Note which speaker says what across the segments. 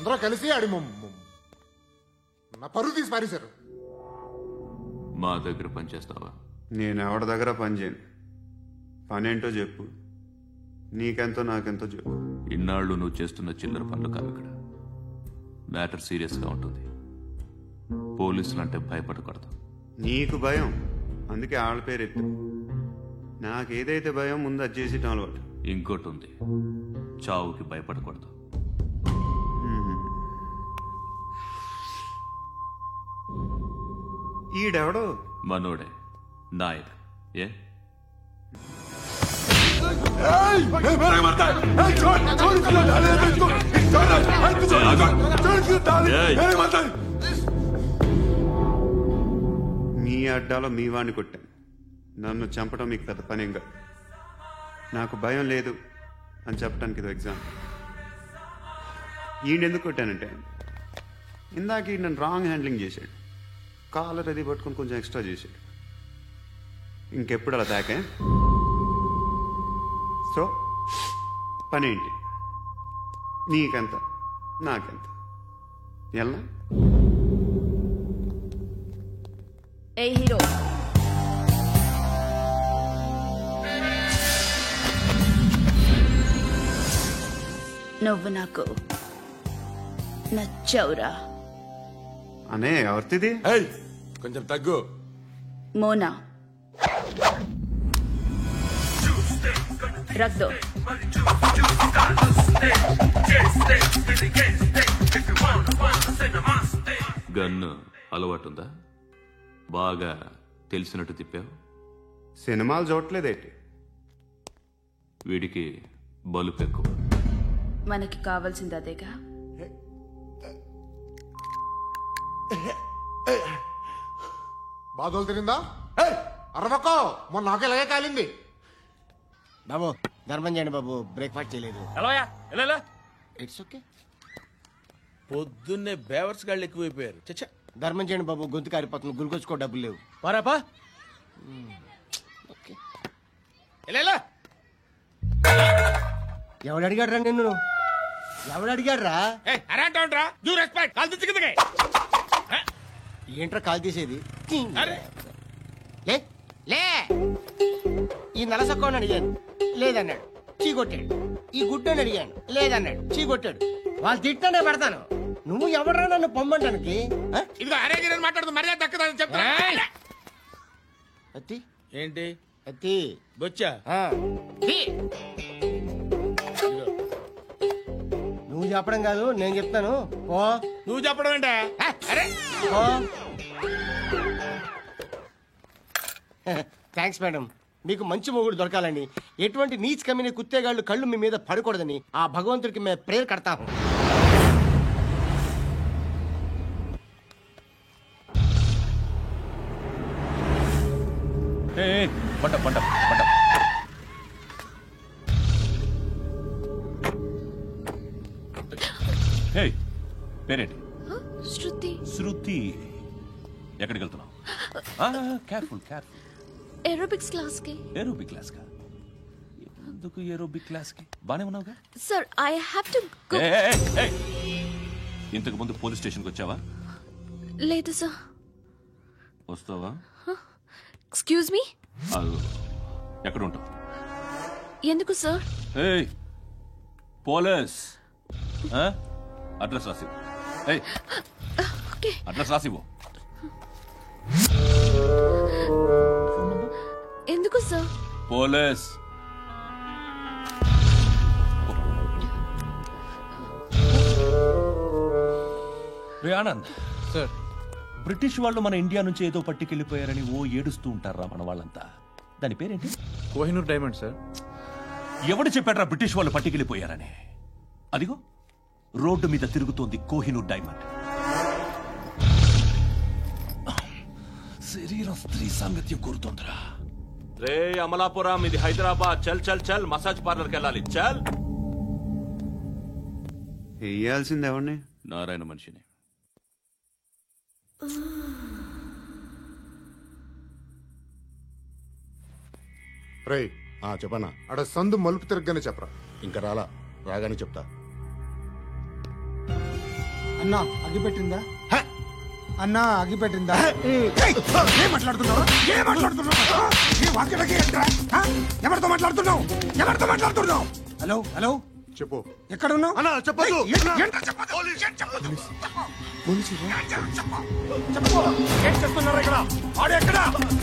Speaker 1: అందరూ కలిసి ఆడి నా పరువు తీసి పారేశారు.
Speaker 2: మా దగ్గర పని చేస్తావా?
Speaker 3: నేను ఎవరి దగ్గర పని చేయను. పనేంటో చెప్పు. నీకెంతో నాకెంతో చెప్పు.
Speaker 2: ఇన్నాళ్ళు నువ్వు చేస్తున్న చిల్లర పనులు కావు ఇక్కడ. మ్యాటర్ సీరియస్గా ఉంటుంది. పోలీసులు అంటే భయపడకూడదు.
Speaker 3: నీకు భయం, అందుకే ఆళ్ళ పేరు ఎత్తు. నాకేదైతే భయం ముందు అది చేసేటం అలవాటు.
Speaker 2: ఇంకోటి ఉంది, చావుకి భయపడకూడదు.
Speaker 3: ఈడెవడో
Speaker 2: మనోడే నాయక్. ఏ
Speaker 3: మీ అడ్డాలో మీ వాణ్ణి కొట్టాను. నన్ను చంపడం మీకు పెద్ద పనేం కాదు. నాకు భయం లేదు అని చెప్పడానికి ఇది ఎగ్జాంపుల్. ఈయనెందుకు కొట్టానంటే ఇందాక ఈ నన్ను రాంగ్ హ్యాండ్లింగ్ చేశాడు. కాలర్ అది పట్టుకొని కొంచెం ఎక్స్ట్రా చేశాడు. ఇంకెప్పుడు అలా తాకే. సో పనేంటి? నీకెంత నాకెంత ఎలా?
Speaker 4: ఏ హీరో, నువ్వు నాకు నచ్చవురా.
Speaker 3: అనే ఎవరిది?
Speaker 1: కొంచెం తగ్గు.
Speaker 4: మోనా రక్ దో.
Speaker 2: గన్ను అలవాటుందా? బాగా తెలిసినట్టు తిప్పావు.
Speaker 3: సినిమాలు చూడలేదేంటి?
Speaker 2: వీడికి బలుపు ఎక్కువ.
Speaker 4: మనకి కావాల్సింది అదేగా.
Speaker 1: బాధలు తిరిందా? అరవకో, మొన్న నాకు ఇలాగే కాలింది.
Speaker 5: బాబు ధర్మం చేయండి బాబు, బ్రేక్ఫాస్ట్ చేయలేదు.
Speaker 6: It's okay. పొద్దున్నే బేవర్స్ గాళ్ళు ఎక్కువైపోయారు. చచ్చా,
Speaker 5: ధర్మం చేయండి బాబు, గొంతు కారిపోతుంది. గురికొచ్చుకో డబ్బులు లేవు.
Speaker 6: పారాపా.
Speaker 5: ఓకే. ఎవడు అడిగాడు రా నిన్ను? ఎవడు అడిగాడు రా? ఏంట్రా కాల్ తీసేది? లే లే. ఈ నలసక్కని అడిగాను, లేదన్నాడు, చీ కొట్టాడు. ఈ గుడ్డని అడిగాను, లేదన్నాడు, చీ కొట్టాడు. వాళ్ళు తిట్టానే పెడతాను. నువ్వు ఎవడరా నన్ను పొమ్మంటానికి?
Speaker 6: మాట్లాడుతూ మర్యాద దక్కదని చెప్తా.
Speaker 5: అత్తి
Speaker 6: ఏంటి
Speaker 5: అత్తి
Speaker 6: బొచ్చా?
Speaker 5: నువ్వు చెప్పడం కాదు, నేను చెప్తాను. ఓ
Speaker 6: నువ్వు చెప్పడం ఏంటా? అరే
Speaker 5: థ్యాంక్స్ మేడం. మీకు మంచి మొగుడు దొరకాలని, ఎటువంటి నీచ్ కమ్మిన కుత్తేగాళ్ళు కళ్ళు మీ మీద పడకూడదని ఆ భగవంతుడికి మేము ప్రేయర్ కడతాము.
Speaker 2: పేరేంటి?
Speaker 4: శృతి.
Speaker 2: శృతి. ఎక్కడికి వెళ్తున్నావు? Careful careful.
Speaker 4: ఏరోబిక్స్ క్లాస్ కి.
Speaker 2: ఏరోబిక్ క్లాస్ కా? ఎందుకు ఏరోబిక్ క్లాస్ కి? బానే ఉన్నావుగా?
Speaker 4: Sir I have to go.
Speaker 2: ఇంతకు ముందు పోలీస్ స్టేషన్కి వచ్చావా?
Speaker 4: లేదు సార్.
Speaker 2: వస్తావా?
Speaker 4: Excuse me.
Speaker 2: ఎక్కడ ఉంటావు?
Speaker 4: ఎందుకు సార్?
Speaker 2: పోలీస్ అడ్రస్ రాసివ్వు. అడ్రస్ రాసివ్వు.
Speaker 4: ఎందుకు sir?
Speaker 2: Police. Anand
Speaker 6: sir,
Speaker 2: British వాళ్ళు మన ఇండియా నుంచి ఏదో పట్టుకెళ్ళిపోయారని ఏడుస్తూ ఉంటారా మన వాళ్ళంతా. దాని పేరేంటి?
Speaker 6: Kohinoor diamond sir.
Speaker 2: ఎవడు చెప్పాడ్రా బ్రిటిష్ వాళ్ళు పట్టుకెళ్ళిపోయారని? అదిగో రోడ్డు మీద తిరుగుతోంది కోహినూర్ డైమండ్. శరీరం స్త్రీ సాంగత్యం కోరుతోందిరా. రే అమలాపురం, ఇది హైదరాబాద్. చల్ చల్ చల్, మసాజ్ పార్లర్కి వెళ్ళాలి. చల్.
Speaker 3: వేయాల్సింది ఎవరిని?
Speaker 2: నారాయణ మనిషిని.
Speaker 1: రే
Speaker 7: చెప్పనా?
Speaker 1: అడ సందు మలుపు తిరగగానే చెప్పరా.
Speaker 7: ఇంకా రాగానే చెప్తా. అన్నా అగిపెట్టిందా అన్నా అగిపెట్టిందా? ఏం మాట్లాడుతున్నావు? ఎవరితో మాట్లాడుతున్నావు? హలో హలో
Speaker 1: చెప్పు.
Speaker 7: ఎక్కడ ఉన్నావు?
Speaker 1: చెప్పదు.
Speaker 7: ఏం చేస్తున్నారు ఇక్కడ? ఆడు ఎక్కడ?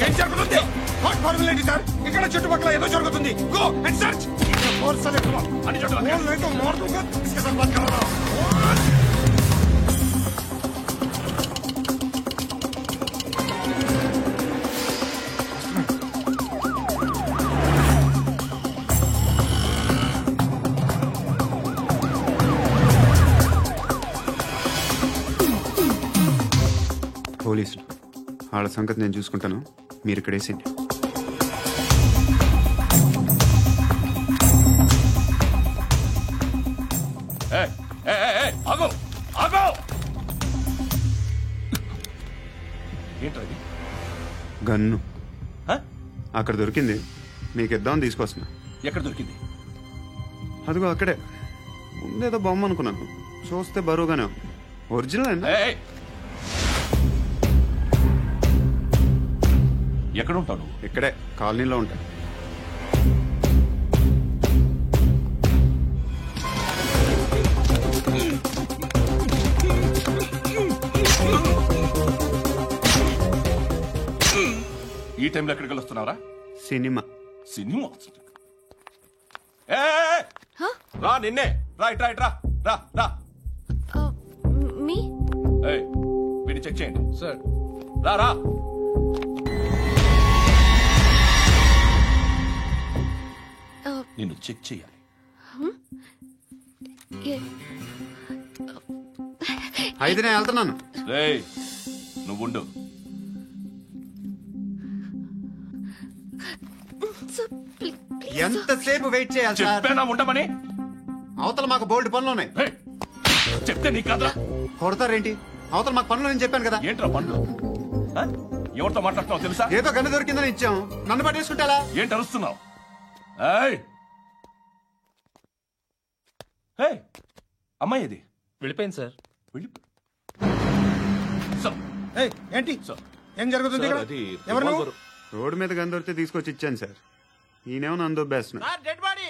Speaker 7: ఏం జరుగుతుంది? వాట్ ఫార్ములేంటి సార్? ఇక్కడ చుట్టుపక్కల ఏదో జరుగుతుంది. Go and search.
Speaker 3: పోలీసులు వాళ్ళ సంగతి నేను చూసుకుంటాను, మీరు ఇక్కడ వేసేయండి.
Speaker 2: ఏంటది?
Speaker 3: గన్ను అక్కడ దొరికింది, మీకు ఇద్దామని తీసుకొస్తున్నా.
Speaker 2: ఎక్కడ దొరికింది?
Speaker 3: అదిగో అక్కడే. ముందేదో బొమ్మ అనుకున్నాను, చూస్తే బరువుగానే ఉంది. ఒరిజినల్
Speaker 2: ఎక్కడ ఉంటావు?
Speaker 3: ఇక్కడే కాలనీలో ఉంటా.
Speaker 2: ఈ టైంలో ఎక్కడికి వస్తున్నారా?
Speaker 3: సినిమా.
Speaker 2: సినిమా రా, నిన్నే రా, ఇట్రా ఇట్రా, రా రా.
Speaker 4: మీ
Speaker 2: వీడిని చెక్ చేయండి
Speaker 6: సార్.
Speaker 2: రా రా. నిన్ను చెక్ చేయాలి.
Speaker 3: అయితే నేను వెళ్తున్నాను.
Speaker 2: రేయ్, నువ్వుండు.
Speaker 3: ఎంతసేపు వెయిట్ చేయాలి సార్?
Speaker 2: చెప్పేనా ఉండమని?
Speaker 3: అవతల మాకు బోల్డ్ పనులు ఉన్నాయి.
Speaker 2: చెప్తే నీకు కదా.
Speaker 3: కొడతారేంటి? అవతల మాకు పనులు నేను చెప్పాను కదా.
Speaker 2: ఏంట్రా పనులు? ఎవరితో మాట్లాడుతున్నావు తెలుసా?
Speaker 3: ఏదో గన్ను దొరికిందని ఇచ్చాం, నన్ను పట్టేసుకుంటా.
Speaker 2: ఏంటి అరుస్తున్నావు? అమ్మాయి ఇది
Speaker 6: వెళ్ళిపోయింది సార్.
Speaker 7: ఏంటి ఏం జరుగుతుంది ఇక్కడ? ఎవరు నువ్వు?
Speaker 3: రోడ్డు మీద గన్ను దొరికితే తీసుకొచ్చి ఇచ్చాను సార్. ఈయనేమో నన్ను దొబ్బేస్తున్నా.
Speaker 5: Dead body.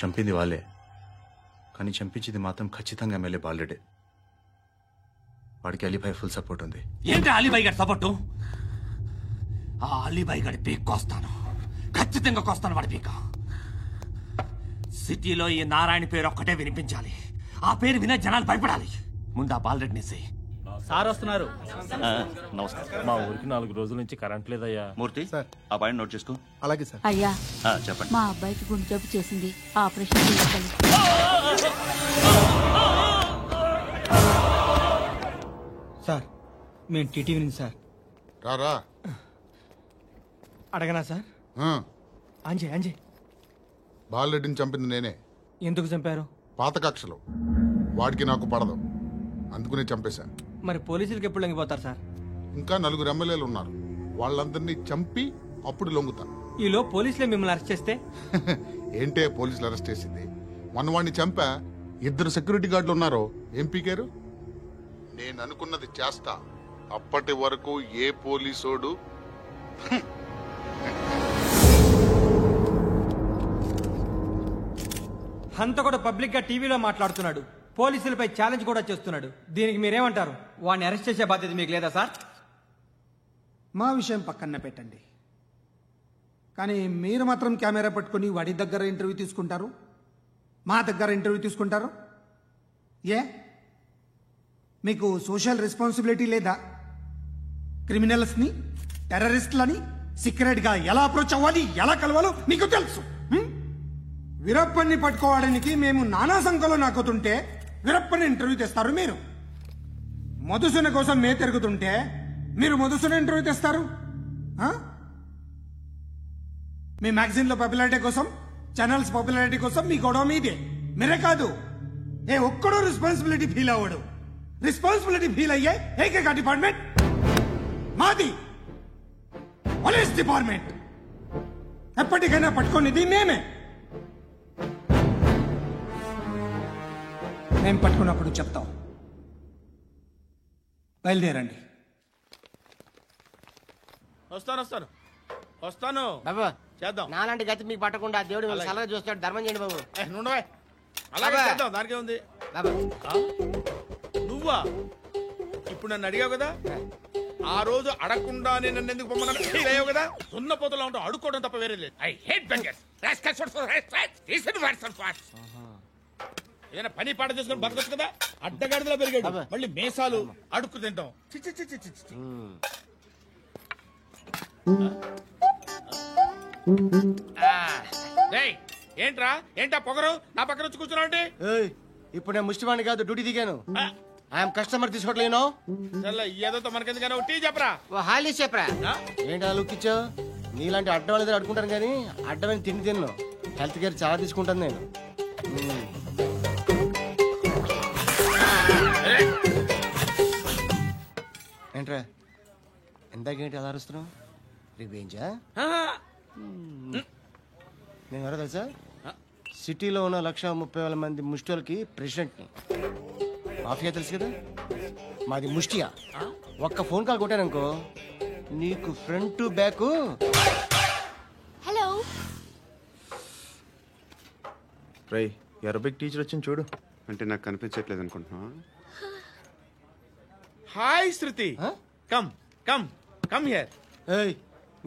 Speaker 8: చంపింది వాళ్ళే, కానీ చంపించింది మాత్రం ఖచ్చితంగా ఎమ్మెల్యే బాలుడే. వాడికి అలీబాయ్ ఫుల్ సపోర్ట్ ఉంది.
Speaker 9: ఏంటి అలీబాయ్ గారి సపోర్టు? ఆ అలీబాయ్ గారి పీక్ కోస్తాను, ఖచ్చితంగా కోస్తాను వాడి పీక. సిటీలో ఈ నారాయణ పేరు ఒక్కటే వినిపించాలి. ఆ పేరు వినే జనాలు భయపడాలి. ముందు ఆ బాలరెడ్డి నేసి.
Speaker 6: సార్ వస్తున్నారు.
Speaker 2: నమస్కారం.
Speaker 6: మా ఊరికి 4 రోజుల నుంచి కరెంట్ లేదయ్యా.
Speaker 2: మూర్తి, ఆ పాయింట్ నోట్ చేసుకో.
Speaker 1: అలాగే సార్.
Speaker 10: అయ్యా,
Speaker 2: చెప్పండి.
Speaker 10: మా అబ్బాయికి గుండె జబ్బు చేసింది, ఆపరేషన్ చేయాలి.
Speaker 7: సార్ మేము టీటీవీ నుంచి సార్.
Speaker 1: రారా.
Speaker 7: అడగనా సార్? అంజే
Speaker 1: బాలరెడ్డిని చంపింది నేనే.
Speaker 7: ఎందుకు చంపారు?
Speaker 1: పాత కక్షలు, వాడికి నాకు పడదు, అందుకునే చంపేశా.
Speaker 7: మరి పోలీసులకి ఎప్పుడు లొంగిపోతారు సార్?
Speaker 1: ఇంకా 4 ఎమ్మెల్యేలు ఉన్నారు, వాళ్ళందరినీ చంపి అప్పుడు లొంగుతా.
Speaker 7: ఈలో పోలీసులే మిమ్మల్ని అరెస్ట్ చేస్తే?
Speaker 1: ఏంటే పోలీసులు అరెస్ట్ చేసింది? వాడిని చంపా. 2 సెక్యూరిటీ గార్డులు ఉన్నారు, ఏం పీకారు? నేను అనుకున్నది చేస్తా. అప్పటి వరకు ఏ పోలీసోడు
Speaker 7: హంత కూడా పబ్లిక్ గా టీవీలో మాట్లాడుతున్నాడు, పోలీసులపై ఛాలెంజ్ కూడా చేస్తున్నాడు. దీనికి మీరేమంటారు? వాడిని అరెస్ట్ చేసే బాధ్యత మీకు లేదా సార్?
Speaker 11: మా విషయం పక్కన పెట్టండి, కానీ మీరు మాత్రం కెమెరా పట్టుకుని వాడి దగ్గర ఇంటర్వ్యూ తీసుకుంటారు, మా దగ్గర ఇంటర్వ్యూ తీసుకుంటారు. ఏ మీకు సోషల్ రెస్పాన్సిబిలిటీ లేదా? క్రిమినల్స్ని, టెర్రరిస్టులని సీక్రెట్గా ఎలా అప్రోచ్ అవ్వాలి, ఎలా కలవాలో మీకు తెలుసు. వీరప్పన్ని పట్టుకోవడానికి మేము నానా సంఖ్యలో నాకుతుంటే వీరప్పని ఇంటర్వ్యూ తెస్తారు మీరు. మధుసూన కోసం మే తిరుగుతుంటే మీరు మధుసూన ఇంటర్వ్యూ తెస్తారు. మీ మ్యాగజైన్లో పాపులారిటీ కోసం, ఛానల్స్ పాపులారిటీ కోసం మీ గొడవ మీదే. మీరే కాదు, ఏ ఒక్కడో రెస్పాన్సిబిలిటీ ఫీల్ అవ్వడు. రెస్పాన్సిబిలిటీ ఫీల్ అయ్యే ఏకైక డిపార్ట్మెంట్ మాది, పోలీస్ డిపార్ట్మెంట్. ఎప్పటికైనా పట్టుకునేది మేమే. మేము పట్టుకున్నప్పుడు చెప్తాం. బయలుదేరండి.
Speaker 7: వస్తాను
Speaker 5: బాబు
Speaker 7: చేద్దాం.
Speaker 5: నాలాంటి గతి మీకు పట్టకుండా దేవుడు మిమ్మల్ని సలహా చూస్తాడు. ధర్మం చేయండి బాబు.
Speaker 7: నుండవే అలాగే
Speaker 5: బాబా.
Speaker 7: చేద్దాం, దానికే ఉంది.
Speaker 5: బాబు
Speaker 7: నువ్వా ఇప్పుడు నన్ను అడిగావు కదా, ఆ రోజు అడగకుండా నేను నన్ను ఎందుకు పొమ్మన్నా ఫీల్ అయ్యావు కదా. సున్న పోతలో ఉంటావు, అడుక్కోవడం తప్ప వేరే లేదు. I hate bangers. ఏదైనా పని పాట చేసుకుని బతకొచ్చు కదా. అడ్డగాడిలో పెరిగాడు, మళ్ళీ మేసాలు అడుక్కు తింటాం. చి చి చి చి చి చి. డేయ్, ఏంటా పొగరు నా పక్కన వచ్చి కూర్చున్నావు అంటే?
Speaker 5: ఏయ్, ఇప్పుడు నేను ముష్టివాణి కాదు, డ్యూటీ దిగాను. ఐఎమ్ కస్టమర్ తీసుకోవట్లేను.
Speaker 7: ఏదో మనకెందుకైనా టీ చెప్పరా.
Speaker 5: ఓ హాలీ చెప్పరా. ఏంటి లుక్ ఇచ్చావు? నీలాంటి అడ్డం వాళ్ళ దగ్గర అడుకుంటాను కానీ అడ్డమైన తిండి తిన్ను. హెల్త్ కేర్ చాలా తీసుకుంటాను నేను. ఏంట్రా ఎందాకేంటి అలా అరుస్తున్నావు? రివేంజా? నేను ఎవరో తెలుసా? సిటీలో ఉన్న 130,000 మంది ముష్టిలకి ప్రెసిడెంట్ని. మాఫియా తెలుసు కదా, మాది ముష్టియా. ఒక్క ఫోన్ కాల్ కొట్టాననుకో నీకు ఫ్రంట్ టు బ్యాక్.
Speaker 4: హలో
Speaker 8: రై అరబిక్ టీచర్ వచ్చింది చూడు.
Speaker 3: అంటే నాకు కనిపించట్లేదు అనుకుంటున్నా.
Speaker 7: Hi Shruti, come come come here.
Speaker 5: ఏయ్,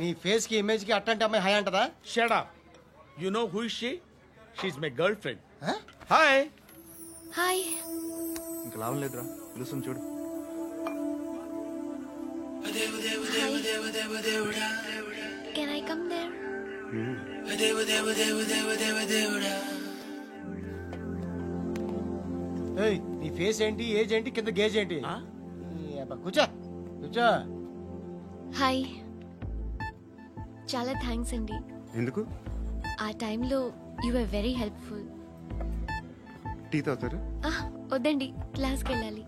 Speaker 5: నీ ఫేస్ కి ఇమేజ్ కి అట్లాంటి అమ్మాయి హాయ్ అంటదా?
Speaker 7: Shut up. You know who is she? She is my girlfriend. Hi.
Speaker 4: Hi.
Speaker 8: ఇంకా లాభం లేదురా, పిలుస్తుంది చూడు.
Speaker 4: Can I come there?
Speaker 5: ఏయ్, నీ ఫేస్ ఏంటి, ఏజ్ ఏంటి, కింద గేజ్ ఏంటి? కూర్చో కూర్చో.
Speaker 4: హాయ్. చాలా థ్యాంక్స్ అండి.
Speaker 3: ఎందుకు?
Speaker 4: ఆ టైంలో you are very helpful.
Speaker 3: Tea తాగుతారా?
Speaker 4: వద్దండి, క్లాస్కి వెళ్ళాలి.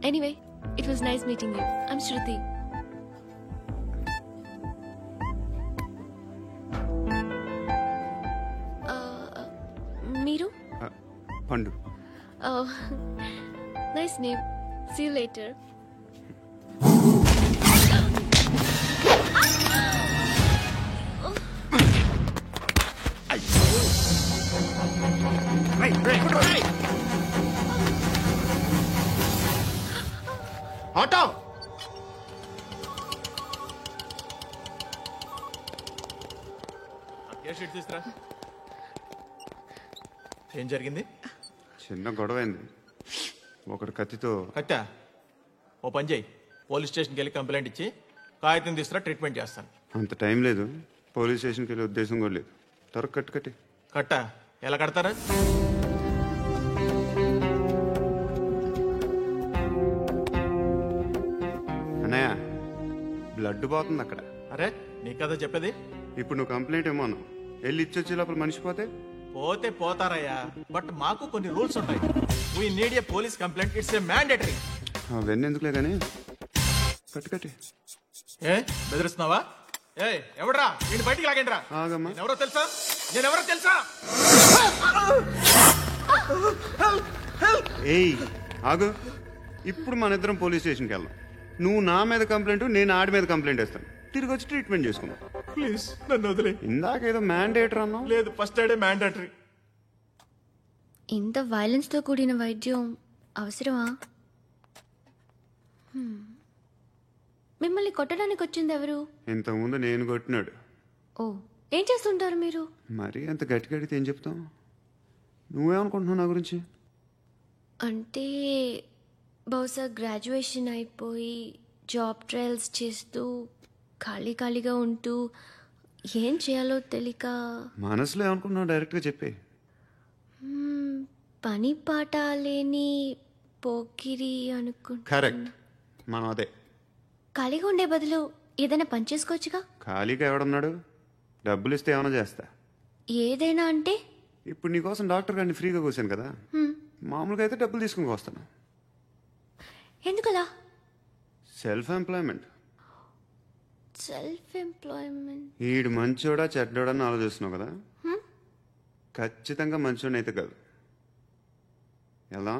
Speaker 4: Anyway, it was nice meeting you. I'm Shruti. మీరు?
Speaker 3: Pandu.
Speaker 4: Nice name. See you later.
Speaker 3: Auto.
Speaker 7: తీసుకురా.
Speaker 8: ఏం జరిగింది?
Speaker 3: చిన్న గొడవ అయింది. ఒకడు కత్తితో.
Speaker 8: కట్టా, ఓ పని చేయి, పోలీస్ స్టేషన్కి వెళ్ళి కంప్లైంట్ ఇచ్చి కాగితం తీసుకురా, ట్రీట్మెంట్ చేస్తాను.
Speaker 3: అంత టైం లేదు, పోలీస్ స్టేషన్కి వెళ్ళే ఉద్దేశం కూడా లేదు. త్వరగా కట్టి.
Speaker 8: కట్టా ఎలా కడతారా?
Speaker 3: అన్నయ్య, బ్లడ్ పోతుంది అక్కడ.
Speaker 8: అరే నీ కదా చెప్పేది.
Speaker 3: ఇప్పుడు నువ్వు కంప్లైంట్ ఏమో అన్నావు, వెళ్ళి ఇచ్చొచ్చే లోపల మనిషి పోతే
Speaker 8: పోతే పోతారయ్యా, బట్ మాకు కొన్ని రూల్స్ ఉంటాయి. We need a police complaint, it's a mandatory.
Speaker 3: అవన్నీ ఎందుకులే కానీ కట్టి.
Speaker 8: ఏ బెదిరిస్తున్నావా? ఏ ఎవడ్రా నేను బయటికి లాగండిరా.
Speaker 3: ఆగమ్మా.
Speaker 8: ఎవరో తెలుసా? నేనెవరో తెలుసా?
Speaker 3: ఏయ్ ఆగు. ఇప్పుడు మన ఇద్దరం పోలీస్ స్టేషన్కి వెళ్దాం. నువ్వు నా మీద కంప్లైంట్, నేను ఆడి మీద కంప్లైంట్ వేస్తాను. తిరిగి వచ్చి ట్రీట్మెంట్ చేసుకున్నాం.
Speaker 8: ప్లీజ్ నన్ను వదిలే.
Speaker 3: ఇందాకేదో మ్యాండేటర్ అన్నావు.
Speaker 8: లేదు, ఫస్ట్ ఎయిడే మ్యాండేటరీ.
Speaker 4: ఇంత వైలెన్స్ తో కూడిన వైద్యం అవసరమా? మిమ్మల్ని కొట్టడానికి వచ్చింది ఎవరు?
Speaker 3: ఇంతకుముందు నేను కొట్టినాడు.
Speaker 4: ఓ, ఏం చేస్తుంటారు మీరు?
Speaker 3: మరీ అంత గట్టి గడితే ఏం చెప్తావు? నువ్వేమనుకుంటున్నావు నా గురించి?
Speaker 4: అంటే బహుశా గ్రాడ్యుయేషన్ అయిపోయి జాబ్ ట్రయల్స్ చేస్తూ ఖాళీగా ఉంటూ ఏం చేయాలో తెలియక.
Speaker 3: మనసులో ఏమనుకుంటున్నావు డైరెక్ట్గా చెప్పే.
Speaker 4: పని పాట లేని పోకిరి అనుకుంటా.
Speaker 3: కరెక్ట్, మనం అదే.
Speaker 4: ఖాళీగా ఉండే బదులు ఏదైనా పని చేసుకోవచ్చుగా.
Speaker 3: ఖాళీగా ఎవడన్నాడు? డబ్బులు ఇస్తే ఏమైనా చేస్తా.
Speaker 4: ఏదైనా అంటే?
Speaker 3: ఇప్పుడు నీకోసం డాక్టర్ గారిని ఫ్రీగా కూర్చాను కదా, మామూలుగా అయితే డబ్బులు తీసుకుని వస్తాను.
Speaker 4: ఎందుకలా?
Speaker 3: Self employment.
Speaker 4: Self employment.
Speaker 3: ఈడు మంచోడా చెడ్డోడా అని ఆలోచిస్తున్నావు కదా, ఖచ్చితంగా మంచోడని అయితే కాదు. ఎలా?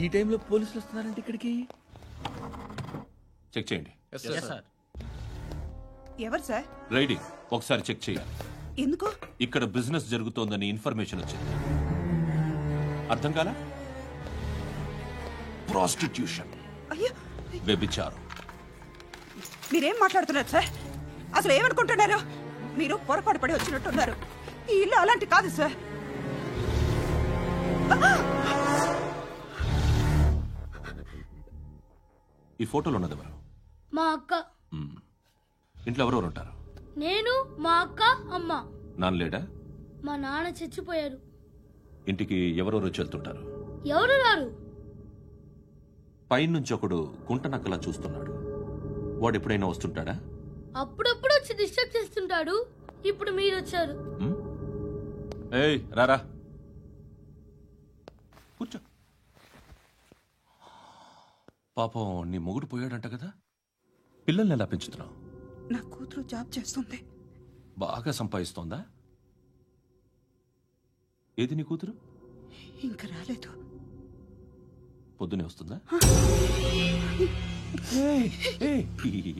Speaker 7: ఈ టైంలో పోలీసులు వస్తున్నారంటే ఇక్కడికి.
Speaker 2: చెక్ చేయండి.
Speaker 12: ఎవరు సార్?
Speaker 2: రైడీ ఒకసారి చెక్ చేయాలి.
Speaker 12: ఎందుకు?
Speaker 2: ఇక్కడ బిజినెస్ జరుగుతోందని ఇన్ఫర్మేషన్ వచ్చింది. అర్థం కాలా? ప్రాస్టిట్యూషన్,
Speaker 12: అయ్యో,
Speaker 2: వ్యభిచారం.
Speaker 12: మీరేం మాట్లాడుతున్నారు సార్? అసలు ఏమనుకుంటున్నారు? మీరు పొరపాటు పడి వచ్చినట్టున్నారు. ఈ ఇల్లు అలాంటి కాదు సార్.
Speaker 2: ఈ ఫోటోలో ఉన్నది ఎవరు?
Speaker 13: మా అక్క.
Speaker 2: ఇంట్లో ఎవరెవరు ఉంటారు?
Speaker 13: నేను, మా అక్క, అమ్మ.
Speaker 2: నాన్న లేడా?
Speaker 13: మా నాన్న చచ్చిపోయారు.
Speaker 2: ఇంటికి ఎవరెవరు వచ్చి వెళ్తుంటారు?
Speaker 13: ఎవరు రారు.
Speaker 2: పైనుంచి ఒకడు గుంట నక్కలా చూస్తున్నాడు. వాడు ఎప్పుడైనా వస్తుంటాడా?
Speaker 13: అప్పుడప్పుడు వచ్చి డిస్టర్బ్ చేస్తుంటాడు. ఇప్పుడు మీరు వచ్చారు.
Speaker 2: ఏయ్ రారా, కూర్చో. పాపం నీ మొగుడు పోయాడంట కదా, పిల్లల్ని ఎలా పెంచుతున్నావు?
Speaker 12: నా కూతురు జాబ్ చేస్తుంది.
Speaker 2: బాగా సంపాదిస్తోందా? ఏది నీ కూతురు?
Speaker 12: ఇంకా రాలేదు.
Speaker 2: పొద్దునే వస్తుందా?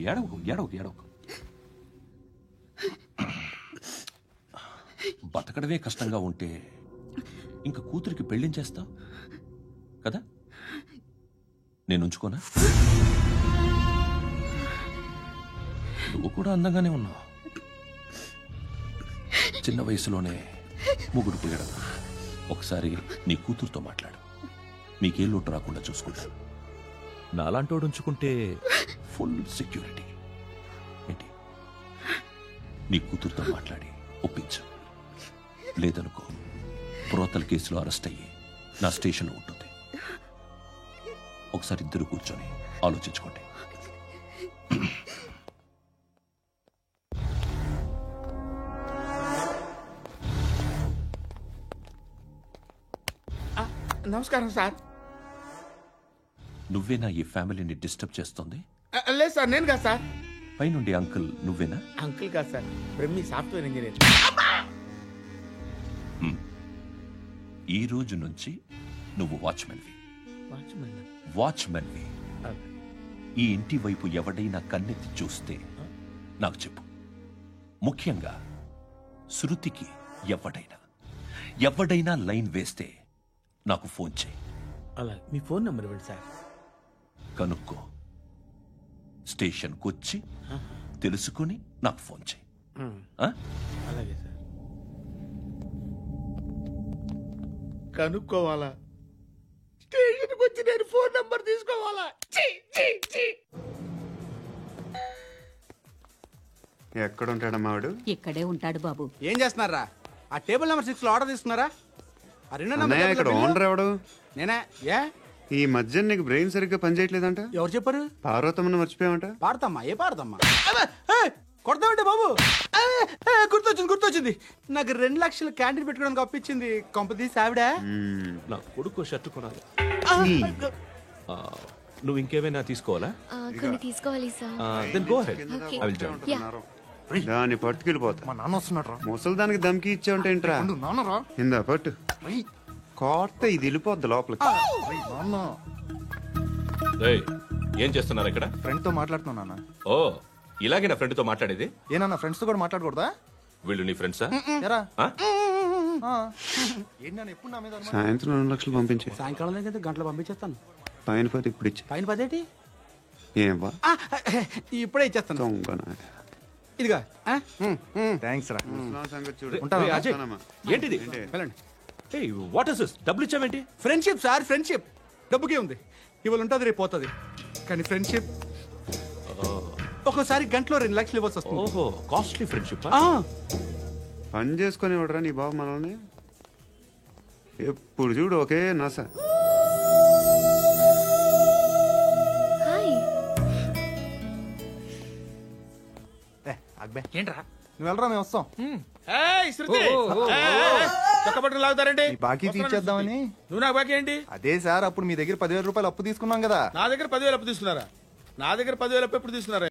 Speaker 2: ఏడవకు ఏడవకు ఏడవకు. బతకడమే కష్టంగా ఉంటే ఇంకా కూతురికి పెళ్లించేస్తావు కదా? నేను ఉంచుకోనా? నువ్వు కూడా అందంగానే ఉన్నావు. చిన్న వయసులోనే ముగ్గురు పోయడం. ఒకసారి నీ కూతురుతో మాట్లాడు. మీకే లోటు రాకుండా చూసుకుంటాను. నాలాంటోడు ఉంచుకుంటే ఫుల్ సెక్యూరిటీ. ఏంటి? నీ కూతురుతో మాట్లాడి ఒప్పించు. లేదనుకో, ప్రోతల్ కేసులో అరెస్ట్ అయ్యి నా స్టేషన్లో ఉంటుంది. ఒకసారి ఇద్దరు కూర్చొని ఆలోచించుకోండి.
Speaker 7: నమస్కారం సార్.
Speaker 2: నువ్వేనా ఈ ఫ్యామిలీని డిస్టర్బ్ చేస్తుంది?
Speaker 7: లేదు సార్, నేను కాదు సార్.
Speaker 2: పైనుండి అంకుల్ నువ్వేనా?
Speaker 7: అంకుల్ కాదు సార్, బ్రహ్మి సాఫ్ట్వేర్ ఇంజనీర్.
Speaker 2: ఈ రోజు నుంచి నువ్వు వాచ్మెన్వి. వాచ్మెన్వి. ఈ ఇంటి వైపు ఎవడైనా కన్నెత్తి చూస్తే నాకు చెప్పు. ముఖ్యంగా శృతికి ఎవడైనా లైన్ వేస్తే నాకు ఫోన్ చేయి.
Speaker 7: అలా మీ ఫోన్ నెంబర్ ఇవ్వండి సార్.
Speaker 2: కనుక్కో, స్టేషన్కి వచ్చి తెలుసుకుని నాకు ఫోన్ చేయి.
Speaker 7: అలాగే సార్. కనుక్కోవాలా? స్టేషన్కి వచ్చి నేను ఫోన్ నంబర్ తీసుకోవాలా?
Speaker 3: ఎక్కడ ఉంటాడమ్మా వాడు?
Speaker 10: ఇక్కడే ఉంటాడు బాబు.
Speaker 14: ఏం చేస్తున్నారా? ఆ టేబుల్ నెంబర్ 6 లో ఆర్డర్ తీసుకున్నారా? ఆ రెండో
Speaker 3: అన్నయ్య, ఇక్కడ ఓనర్ ఎవడు?
Speaker 14: నేనే. ఏ
Speaker 3: ఈ మధ్య నీకు బ్రెయిన్ సరిగ్గా పనిచేయట్లేదంట.
Speaker 14: ఎవరు చెప్పారు?
Speaker 3: పార్వతమ్మను మర్చిపోయామంట.
Speaker 14: పాడతామ్మా? ఏ పాడతామ్మా? కొడతామంటే బాబు. గుర్తొచ్చింది. నాకు 2 లక్షలు క్యాంటీన్ పెట్టుకోవడానికి అప్పించింది కొంపతీసి ఆవిడ.
Speaker 2: నా కొడుకు షర్ట్ కొనాలి. నువ్వు ఇంకేమైనా తీసుకోవాలా?
Speaker 4: కొన్ని తీసుకోవాలి sir.
Speaker 2: Then go ahead. I will join.
Speaker 3: దాన్ని పట్టుకెళ్ళిపోతా.
Speaker 14: మా నాన్న వస్తున్నాడు.
Speaker 3: ముసలి దానికి దమ్కి ఇచ్చావంటే ఏంట్రా? ఇందా పట్టు. కోర్త ఇది వెళ్ళిపోద్ది లోపలికి.
Speaker 2: ఏం చేస్తున్నారు ఇక్కడ?
Speaker 8: ఫ్రెండ్ తో మాట్లాడుతున్నా.
Speaker 2: ఓ, ఇలాగే నా ఫ్రెండ్ తో మాట్లాడేది?
Speaker 8: ఏనా ఫ్రెండ్స్ తో కూడా మాట్లాడకూడదా?
Speaker 2: వీళ్ళు నీ ఫ్రెండ్సా?
Speaker 8: ఎప్పుడు నా మీద
Speaker 3: సాయంత్రం 2 లక్షలు పంపించే.
Speaker 14: సాయంకాలం దగ్గర గంటలు పంపించేస్తాను.
Speaker 3: పైన 10 ఇప్పుడు ఇచ్చే.
Speaker 14: పైన 10 ఏంటి?
Speaker 3: ఏం బా
Speaker 14: ఇప్పుడే ఇచ్చేస్తాను. ఇదిగా.
Speaker 8: థ్యాంక్స్ రా.
Speaker 2: అజయ్, ఏంటిది? What is this? డబ్బులు ఇచ్చావేంటి?
Speaker 14: Friendship sir, friendship. డబ్బుకే ఉంది. ఇవాళ ఉంటుంది, రేపు పోతుంది. కానీ ఫ్రెండ్షిప్ ఒక్కోసారి గంటలో 2 లక్షలు ఇవ్వాల్సి వస్తుంది.
Speaker 2: ఓహో, కాస్ట్లీ ఫ్రెండ్షిప్.
Speaker 3: పని చేసుకుని ఇవ్వడరా నీ బాబు మనల్ని? ఎప్పుడు చూడు ఒకే నస.
Speaker 4: హాయ్.
Speaker 8: ఏంట్రా
Speaker 15: నువ్వు వెళ్ళరా మేము వస్తాం.
Speaker 7: ఏయ్, శృతి! ఏయ్, చొక్కా పట్టుకుని లాగుతారేంటి?
Speaker 15: బాకీ తీర్చేద్దామని.
Speaker 7: నువ్వు నాకు బాకీ ఏంటి?
Speaker 15: అదే సార్, అప్పుడు మీ దగ్గర 10,000 రూపాయలు అప్పు తీసుకున్నాం కదా.
Speaker 7: నా దగ్గర 10,000 అప్పు తీసుకున్నారా? నా దగ్గర 10,000 అప్పు ఎప్పుడు తీసుకున్నారా?